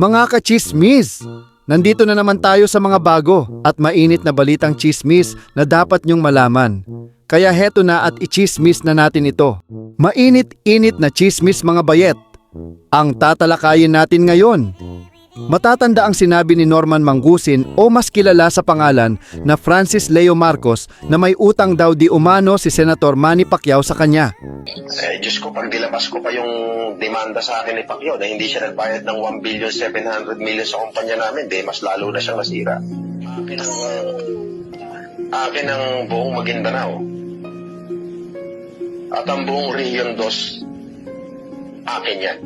Mga ka-chismis! Nandito na naman tayo sa mga bago at mainit na balitang chismis na dapat nyong malaman. Kaya heto na at i-chismis na natin ito. Mainit-init na chismis mga bayet. Ang tatalakayin natin ngayon. Matatanda ang sinabi ni Norman Mangusin o mas kilala sa pangalan na Francis Leo Marcos na may utang daw di umano si Senator Manny Pacquiao sa kanya. Diyos ko, pag dilabas ko pa yung demanda sa akin ni Pacquiao na hindi siya nagbayad ng 1,700,000,000 sa kumpanya namin, mas lalo na siyang masira. Akin ang buong Maguindanao. At ang buong Region 2, akin yan.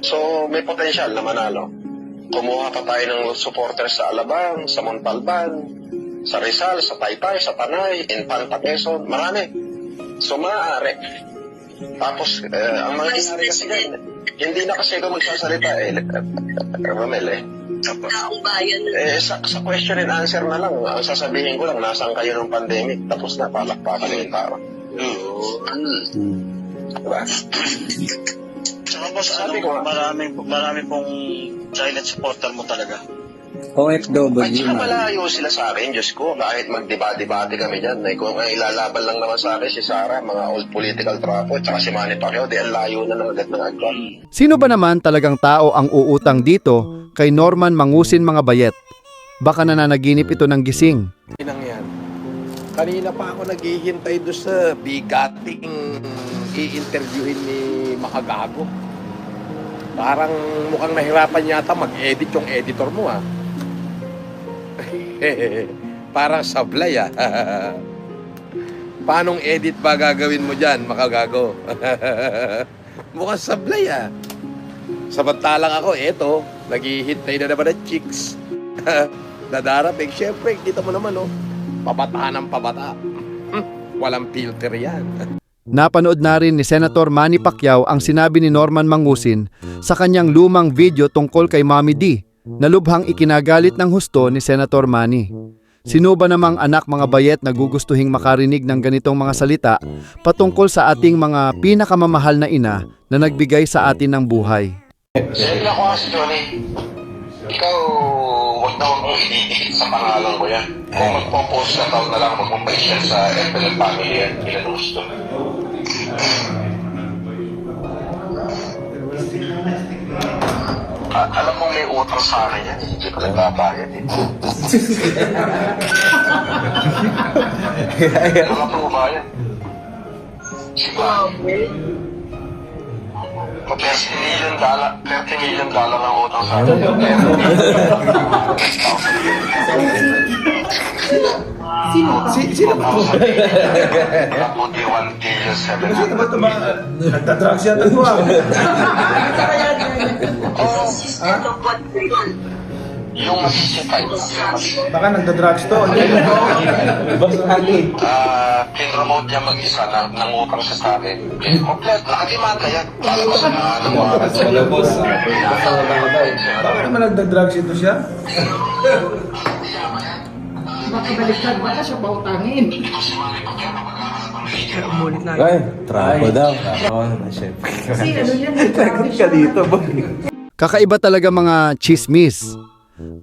So, may potensyal na manalo. Kumuha pa tayo ng supporters sa Alabang, sa Montalban, sa Rizal, sa Taytay, sa Tanay, Infanta, Quezon, marami. So, maaari. Tapos, ang mga nangyari kasi yan, hindi na kasi ito magsasalita Ramel Taong bayan. Sa question and answer na lang, ang sasabihin ko lang, nasaan kayo ng pandemic, tapos na, palakpakan yung tao. Diba? Saka boss, marami pong silent supporter mo talaga. OFW. Ay, saka malayo sila sa akin, Diyos ko, kahit magdebate kami dyan. Kung ilalaban lang naman sa akin si Sara, mga old political trapo, tsaka si Manny Pacquiao, di ang layo na ng agad ng agad. Sino ba naman talagang tao ang uutang dito kay Norman Mangusin mga bayet? Baka nananaginip ito ng gising. Yan. Kanina pa ako naghihintay doon sa bigating i-interviewin ni Makagago. Parang mukhang nahirapan yata mag-edit yung editor mo Parang sablay Paanong edit ba gagawin mo dyan, Makagago? Mukhang sablay Samantalang ako, eto, naghihintay na naman ng chicks. Dadarating, syempre, kita mo naman pabata ng pabata. Walang filter yan. Napanood na rin ni Senator Manny Pacquiao ang sinabi ni Norman Mangusin sa kanyang lumang video tungkol kay Mommy D na lubhang ikinagalit ng husto ni Senator Manny. Sino ba namang anak mga bayet na gugustuhing makarinig ng ganitong mga salita patungkol sa ating mga pinakamamahal na ina na nagbigay sa atin ng buhay? Siyempre ako si Johnny, ikaw, huwag na huwag mong ididikit sa pangalan ko yan. Kung magpo-post na taon na lang, magpo-patient sa FLL family yan, gusto. Alam mo may utang sa akin yan, hindi ko nagbabayad Mga po ba yan? $30 million ang utang sa akin. Sino ba? Mabuti 1,700,000,000. Sino ba ito ba? Nagtadrugs yan ito Yung masisipay. Baka nagtadrugs to. Pinromote niya mag-isa na nangutang siya sa akin. Kompleto, nakadimanda yan. Para ko sa mga Baka naman nagtadrugs ito siya? Makabaliktad, baka siya pautangin. Ay, trapo daw. Siyempre. Kasi ano yan, Ka dito, boy. Kakaiba talaga mga chismis.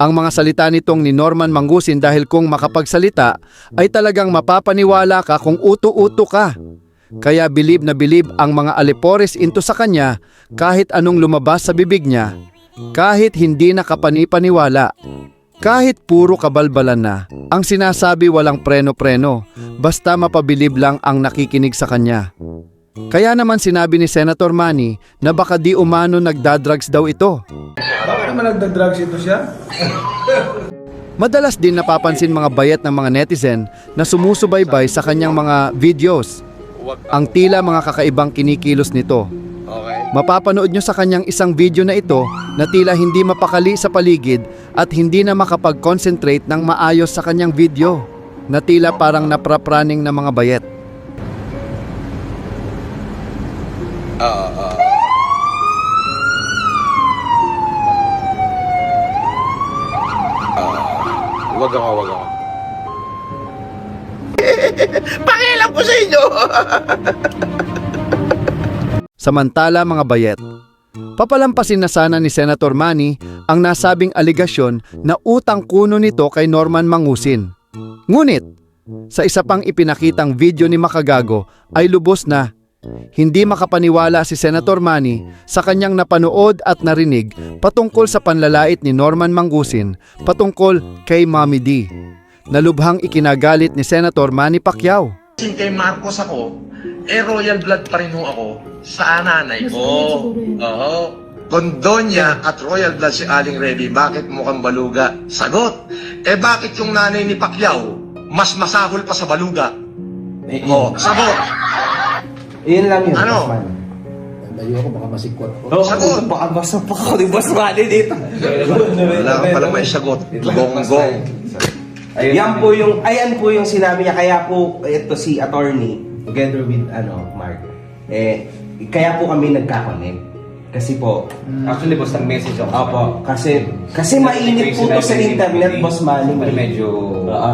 Ang mga salita nitong ni Norman Mangusin dahil kung makapagsalita ay talagang mapapaniwala ka kung uto-uto ka. Kaya bilib na bilib ang mga alipores into sa kanya kahit anong lumabas sa bibig niya, kahit hindi nakapanipaniwala, kahit puro kabalbalan na. Ang sinasabi walang preno-preno, basta mapabilib lang ang nakikinig sa kanya. Kaya naman sinabi ni Senator Manny na baka di umano nagdadrugs daw ito. Baka naman nagtadrugs ito siya? Madalas din napapansin mga bayat ng mga netizen na sumusubaybay sa kanyang mga videos. Ang tila mga kakaibang kinikilos nito. Mapapanood nyo sa kanyang isang video na ito na tila hindi mapakali sa paligid at hindi na makapag-concentrate ng maayos sa kanyang video, na tila parang naprapraning na mga bayet. Wag ako. Pakialam ko sa inyo! Samantala mga bayet, Papalampasin na sana ni Senator Manny ang nasabing aligasyon na utang kuno nito kay Norman Mangusin. Ngunit, sa isa pang ipinakitang video ni Makagago ay lubos na hindi makapaniwala si Senator Manny sa kanyang napanood at narinig patungkol sa panlalait ni Norman Mangusin patungkol kay Mommy D. Nalubhang ikinagalit ni Senator Manny Pacquiao. Kay Marcos ako, royal blood pa rin ho ako sa nanay ko. Oo. Condonia at royal blood si Aling Reby, bakit mukhang baluga? Sagot! Bakit yung nanay ni Pacquiao mas masahol pa sa baluga? Sagot! Iyan lang yun. Ano? Boss Man. Layo ako, baka masikwat ko. Sagot! Baka masok ako ni Boss Manny dito. Wala ka pala may sagot. Gonggong. Yan po yung, ayan po yung sinabi niya. Kaya po, ito si attorney, together with, Mark, kaya po kami nagka-connect. Kasi po, Actually, boss, nag-message ako. opo, kasi mainit po to sa internet, Boss Manny. Medyo...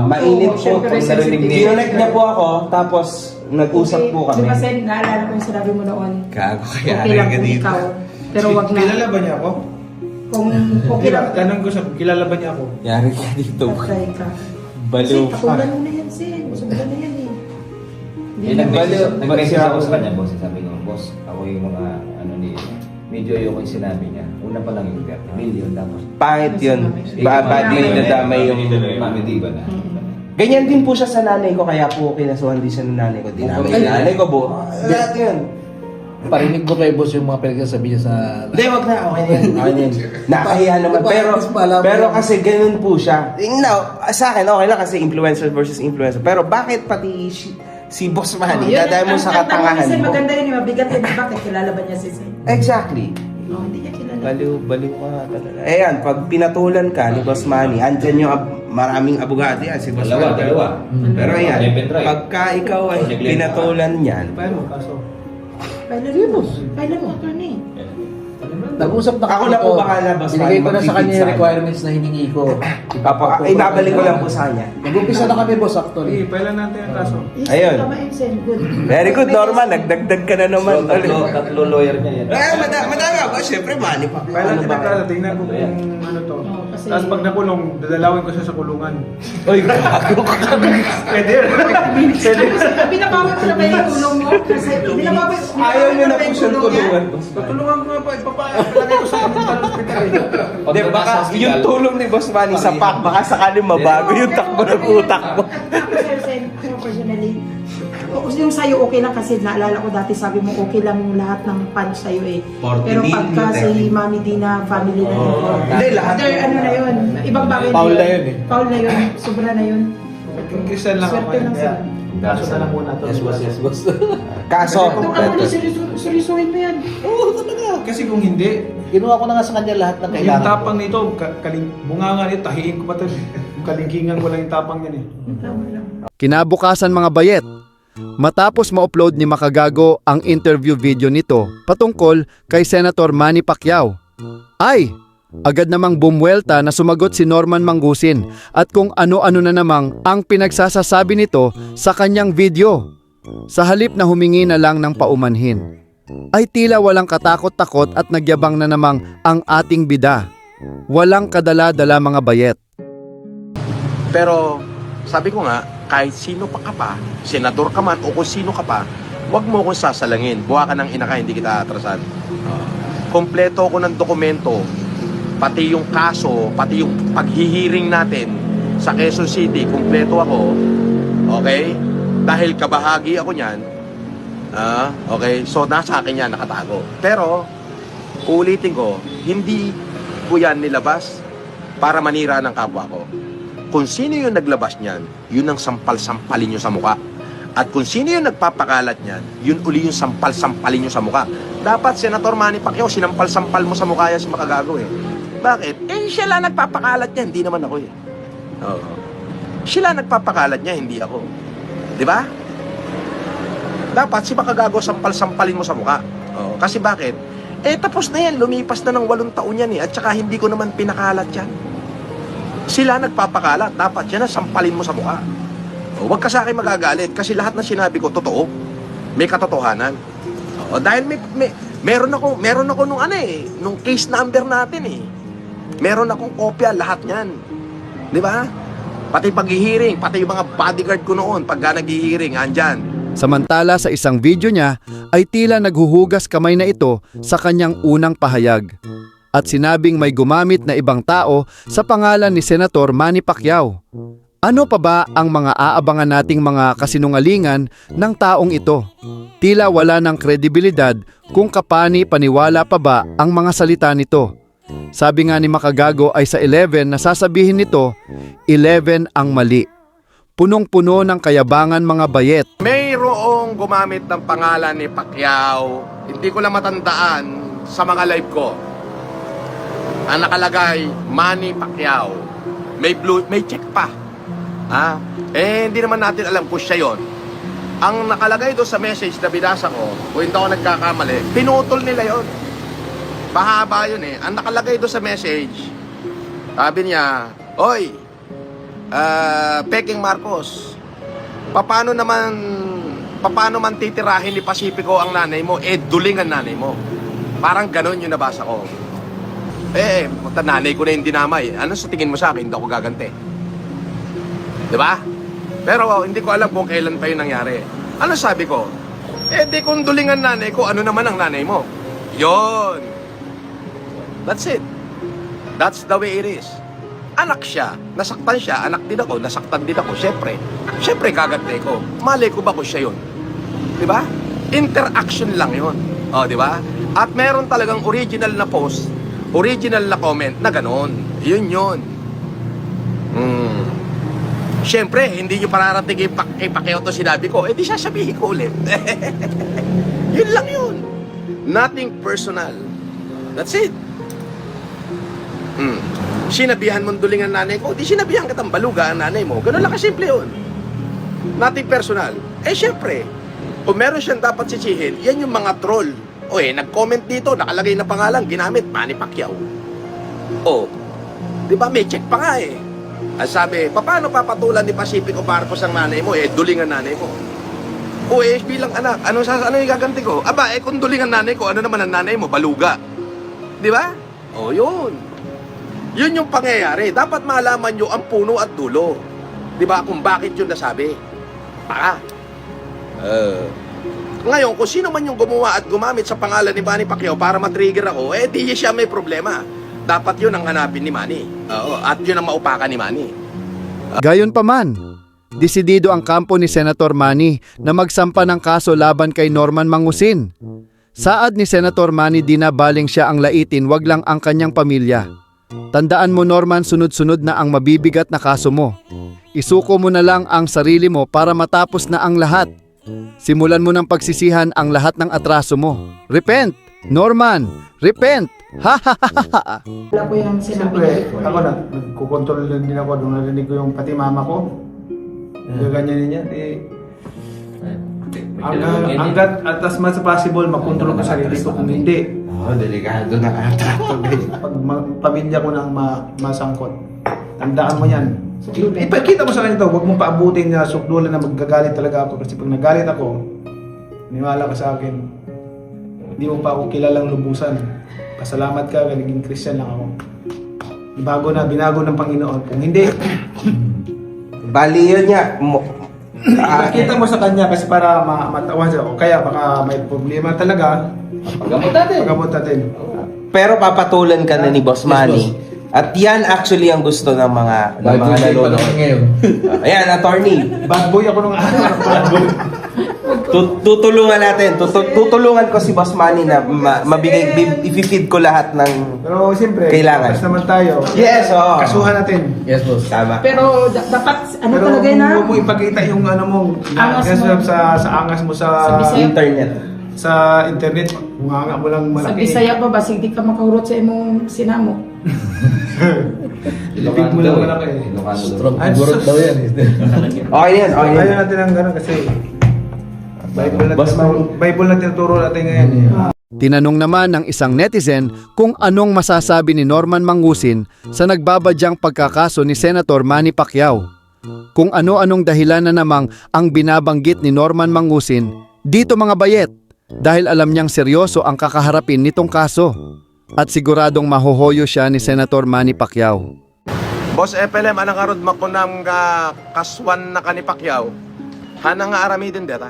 Mainit po. Siyempre, sensitive. Kinonect niya po ako, tapos nag-usap po kami. Di ba, Sen, naalala ko yung sinabi mo noon. Gago, kaya Okay lang kung ikaw. Pero wag na. Kilala ba niya ako? Kung okay lang. Tanong ko sa, kilala ba niya ako? Yari ka dito. Patay ka. Baliw Kasi katulad mo na yan, Sen. Sumula na yan eh. Hindi na. Nag-message ako sa kanya, boss. Sabi ko, boss, ako yung mga, medyo ayoko yung sinabi niya. Una pa lang yung million, tapos... Pangit yun. Bad yung nadamay yung... Mami, di ba na? Ganyan din po siya sa nanay ko, kaya po kinasuhan din siya ng nanay ko. Dinamay yung nanay ko po. Lahat yun. Parinig mo kay boss yung mga pinagsasabi niya sa... Hindi, wag na. Okay na yan. Okay na yan. Nakahiya naman. Pero kasi ganun po siya. Now, sa akin, okay lang kasi influencer versus influencer. Pero bakit pati si Boss Manny, dadaya mo sa katangahan mo? Maganda yun, mabigat yun. Bakit kilala ba niya si Sen? Exactly. No, hindi niya kilala. Baliw ka talaga. Ayan, pag pinatulan ka ni Boss Manny, andyan yung maraming abogado yan, si Boss Manny. Dalawa. Pero ayan, Left and right. pagka ikaw ay pinatulan yan, Paano? Kaso? Kailan mo? Kailan mo, attorney? Nag-usap na ako na po bahala, Boss Manny. Binigay ko na sa kanya yung requirements na hiningi ko. Ibabalik ko lang po sa kanya. Nag-umpisa na kami, boss, actually. Pailan natin ang kaso. Yes, Ayun. tama yun, Sen. Good. Very good, Norman. Nagdagdag ka na naman. Tatlo lawyer niya yan. Madami ako. Siyempre, Manny pa. Pailan natin ang kaso. Tingnan ko kung ano to. Oo, kasi- Tapos pag nakulong, dadalawin ko siya sa kulungan. Uy, gago ka. Pwede. Pwede. Binabawal ko na ba yung tulong mo? Kasi binabawal Ayaw nyo na po siyang tulungan. Tutulungan ko nga pa. Ipapalagay ko sa mental hospital. Hindi, baka yung tulong ni Boss Manny sa PAC, baka sakaling mabago yung takbo ng utak mo. Ako sa'yo, Sen, ako personally, yung sa'yo okay lang kasi naalala ko dati sabi mo okay lang yung lahat ng punch sa'yo eh. 40 Pero din, pagka 30. si Mami Dina, family na yun. Hindi, lahat. Other, ano na yun, ibang bagay Foul na yun eh. Foul na yun, sobra na yun. Kung kisan lang ako. Swerte lang sila. Kaso na lang muna to. Yes, boss. Kaso, Ito ka muna, seryosohin mo yan. Kasi kung hindi, Ginawa ko na nga sa kanya lahat ng yung kailangan. tapang nito, bunga nga nito, tahiin ko pa ito. Kalingkingan ko lang yung tapang yan eh. Tama lang. Kinabukasan mga bayet, matapos ma-upload ni Makagago ang interview video nito patungkol kay Senator Manny Pacquiao, ay agad namang bumwelta na sumagot si Norman Mangusin at kung ano-ano na namang ang pinagsasasabi nito sa kanyang video. Sa halip na humingi na lang ng paumanhin, ay tila walang katakot-takot at nagyabang na namang ang ating bida. Walang kadala-dala mga bayet. Pero sabi ko nga, kahit sino pa ka pa, senador ka man o kung sino ka pa, huwag mo akong sasalangin. Buha ka ng ina ka, hindi kita atrasan. Kompleto ako ng dokumento, pati yung kaso, pati yung paghihiring natin sa Quezon City, kompleto ako. Okay? Dahil kabahagi ako niyan, okay? So, nasa akin yan, nakatago. Pero, ulitin ko, hindi ko yan nilabas para manira ng kapwa ko. Kung sino yung naglabas niyan, yun ang sampal-sampalin nyo sa muka. At kung sino yung nagpapakalat niyan, yun uli yung sampal-sampalin nyo sa muka. Dapat, Senator Manny Pacquiao, sinampal-sampal mo sa mukha yan si Makagago eh. Bakit? Eh, siya lang nagpapakalat niya, hindi naman ako eh. Oo. Siya lang nagpapakalat niya, hindi ako. Di ba? Dapat si Makagago sampal-sampalin mo sa mukha. Oo. Kasi bakit? Eh, tapos na yan. Lumipas na ng 8 taon yan eh. At saka hindi ko naman pinakalat yan. Sila nagpapakalat. Dapat yan na sampalin mo sa mukha. Huwag ka sa akin magagalit kasi lahat ng sinabi ko totoo. May katotohanan. Dahil Meron ako nung nung case number natin eh. Meron akong kopya lahat niyan. 'Di ba? Pati pag-hearing, pati yung mga bodyguard ko noon pagka nag-hearing, andyan. Samantala sa isang video niya ay tila naghuhugas kamay na ito sa kanyang unang pahayag. At sinabing may gumamit na ibang tao sa pangalan ni Senator Manny Pacquiao. Ano pa ba ang mga aabangan nating mga kasinungalingan ng taong ito? Tila wala ng kredibilidad kung kapani-paniwala pa ba ang mga salita nito. Sabi nga ni Makagago ay sa 11 na sasabihin nito, 11 ang mali. Punong-puno ng kayabangan mga bayet. Mayroong gumamit ng pangalan ni Pacquiao. Hindi ko lang matandaan sa mga live ko. Ang nakalagay, Manny Pacquiao. May check pa. Hindi naman natin alam kung siya yon. Ang nakalagay doon sa message na binasa ko, kung hindi ako nagkakamali, pinutol nila yon. Pahaba yun eh. Ang nakalagay doon sa message, sabi niya, "Oy, Peking Marcos, paano man titirahin ni Pacifico ang nanay mo, duling ang nanay mo." Parang ganon yung nabasa ko. Nanay ko na yung dinamay. Ano sa tingin mo sa akin? Hindi ako gaganti. Diba? Pero hindi ko alam kung kailan pa yun nangyari. Ano sabi ko? Di kung duling ang nanay ko, ano naman ang nanay mo? Yon. That's it. That's the way it is. Anak siya, nasaktan siya, anak din ako, nasaktan din ako. Siyempre gaganti ko. Malay ko ba kung siya yun? Diba? Interaction lang yun. Diba? At meron talagang original na post, original na comment na ganon. Yun. Siyempre, hindi nyo pararating kay Pacquiao to sinabi ko, di sasabihin ko ulit. Yun lang yun. Nothing personal. That's it. Sinabihan mong duling ang nanay ko, di sinabihan kitang baluga ang nanay mo. Ganun lang kasimple yun. Nothing personal. Siyempre, kung meron siyang dapat sisihin, yan yung mga troll. Nag-comment dito, nakalagay na pangalan, ginamit, Manny Pacquiao. Di ba may check pa nga eh. Ang sabi, paano papatulan ni Pacifico Marcos ang nanay mo? Duling ang nanay mo. Bilang anak, ano yung gaganti ko? Kung duling ang nanay ko, ano naman ang nanay mo? Baluga. Di ba? Yun. Yun yung pangyayari. Dapat malaman nyo ang puno at dulo. Di ba? Kung bakit yun nasabi. Ngayon, kung sino man yung gumawa at gumamit sa pangalan ni Manny Pacquiao para matrigger ako, di siya may problema. Dapat yun ang hanapin ni Manny. At yun ang maupakan ni Manny. Gayon pa man, desidido ang kampo ni Senator Manny na magsampa ng kaso laban kay Norman Mangusin. Saad ni Senator Manny di na baling siya ang laitin, wag lang ang kanyang pamilya. Tandaan mo Norman, sunod-sunod na ang mabibigat na kaso mo. Isuko mo na lang ang sarili mo para matapos na ang lahat. Simulan mo ng pagsisihan ang lahat ng atraso mo. Repent! Norman! Repent! Ha ha ha ha ha! Wala ko yung sinabi niya. Siyempre, ako nagkukontrol din ako nung narinig ko yung pati mama ko. Gaganyanin niya. Hanggat at as much as possible, makontrol ko sarili ko. Kung hindi, Delikado na ata. pag pamilya ko nang masangkot, tandaan mo yan. Ipakita mo sa kanya ito, huwag mong paabutin na sukdulan na maggagalit talaga ako. Kasi pag nagalit ako, niwala ka sa akin, hindi mo pa ako kilalang lubusan. Pasalamat ka, naging Christian lang ako. Binago ng Panginoon. Kung hindi, Bali yun niya. ipakita mo sa kanya kasi para matawa siya. O kaya baka may problema talaga, pagamot natin. Pero papatulan ka na ni Boss Manny. At yan actually ang gusto ng mga nanonood. Ayan, attorney. Bad boy ako nung bad boy. Tutulungan natin. Tutulungan ko si Boss Manny na mabigay, i-feed ko lahat ng Pero siyempre, kailangan. tapos naman tayo. Yes, oo. Kasuhan natin. Yes, boss. Tama. Pero dapat, Pero talaga na? huwag mo ipakita yung ano mo, Angas mo. sa angas mo sa Bisaya. Internet. sa internet. Bunganga mo lang Sa malaki. Bisaya ba, basig di ka makahurot sa imong sinamo. Ilipid mo lang malaki. Ay, Gurot daw yan. Okay yan, okay Ayaw yan. natin ang gano'n kasi Boss Manny. Bible na tinuturo natin ngayon. Tinanong naman ng isang netizen kung anong masasabi ni Norman Mangusin sa nagbabadyang pagkakaso ni Senator Manny Pacquiao. Kung ano-anong dahilan na namang ang binabanggit ni Norman Mangusin, dito mga bayet, dahil alam niyang seryoso ang kakaharapin nitong kaso at siguradong mahuhoyo siya ni Senator Manny Pacquiao. Boss FLM, anang arod makunam nga kaswan na kani Pacquiao, hanang nga aramidin deta.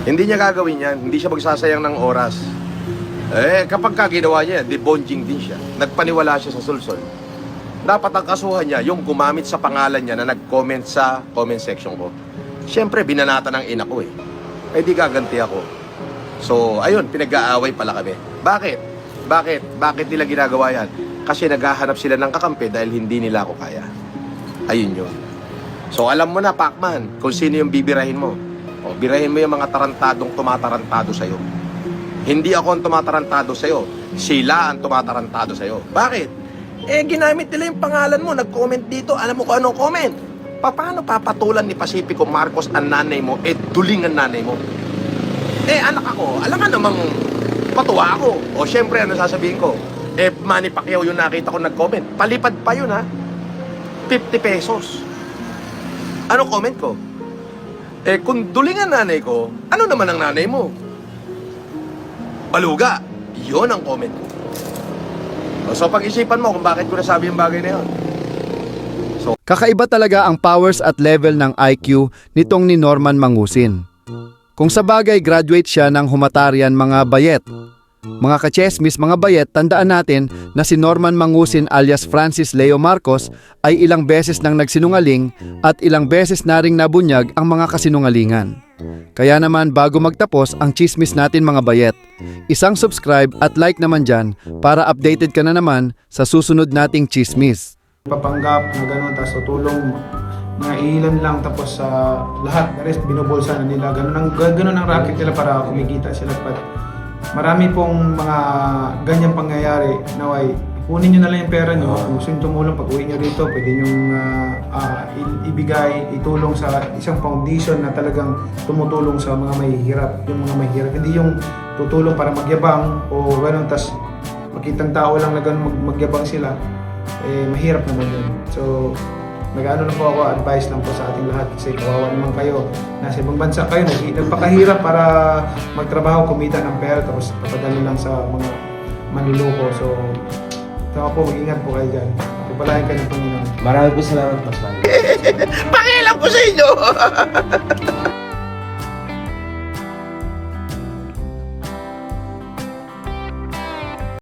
Hindi niya gagawin yan, hindi siya magsasayang ng oras. Kapag ginawa niya, debonjing din siya. Nagpaniwala siya sa sulsol. Dapat ang kasuhan niya, yung gumamit sa pangalan niya na nag-comment sa comment section ko. Siyempre, binanata ng ina ko di gaganti ako. So, ayun, pinag-aaway pala kami. Bakit? Bakit nila ginagawa yan? Kasi naghahanap sila ng kakampi dahil hindi nila ako kaya. Ayun yun. So, alam mo na, Pacman, kung sino yung bibirahin mo. O, birahin mo yung mga tarantadong tumatarantado sa'yo. Hindi ako ang tumatarantado sa'yo. Sila ang tumatarantado sa'yo. Bakit? Ginamit nila yung pangalan mo. Nag-comment dito. Alam mo kung anong comment? Paano papatulan ni Pacifico Marcos ang nanay mo? Duling ang nanay mo. Anak ako. Alam ka namang patuwa ako. O, syempre, ano sasabihin ko? Manny Pacquiao yung nakita ko nag-comment. Palipad pa yun, ha? 50 pesos. Ano comment ko? Kung duling ang nanay ko, ano naman ang nanay mo? Baluga. Yun ang comment ko. So pag-isipan mo kung bakit ko nasabi yung bagay na yun. Kakaiba talaga ang powers at level ng IQ nitong ni Norman Mangusin. Kung sa bagay graduate siya ng humatarian mga bayet. Mga kachesmis, mga bayet, tandaan natin na si Norman Mangusin alias Francis Leo Marcos ay ilang beses nang nagsinungaling at ilang beses na ring nabunyag ang mga kasinungalingan. Kaya naman bago magtapos ang chismis natin mga bayet, isang subscribe at like naman dyan para updated ka na naman sa susunod nating chismis. Papanggap na gano'n, tapos tutulong mga ilan lang, tapos sa lahat, the rest binubulsa na nila. Gano'n ang racket nila para kumikita sila. Marami pong mga ganyang pangyayari. Naway, kunin nyo na lang yung pera nyo. Kung gusto nyo tumulong, pag uwi nyo rito, pwede nyo ibigay, itulong sa isang foundation na talagang tumutulong sa mga mahihirap. Yung mga mahihirap, hindi yung tutulong para magyabang o gano'n, tas makitang tao lang na gano'n magyabang sila. Mahirap naman yun. So, nag-ano lang po ako, advice lang po sa ating lahat kasi kawawa naman kayo. Nasa ibang bansa kayo, nagpakahirap para magtrabaho, kumita ng pera, tapos papadala lang sa mga manluloko. So, tama po, mag-ingat po kayo dyan. Pagpalain kayo ng Panginoon. Marami po salamat, Boss Manny. Pakialam ko sa inyo!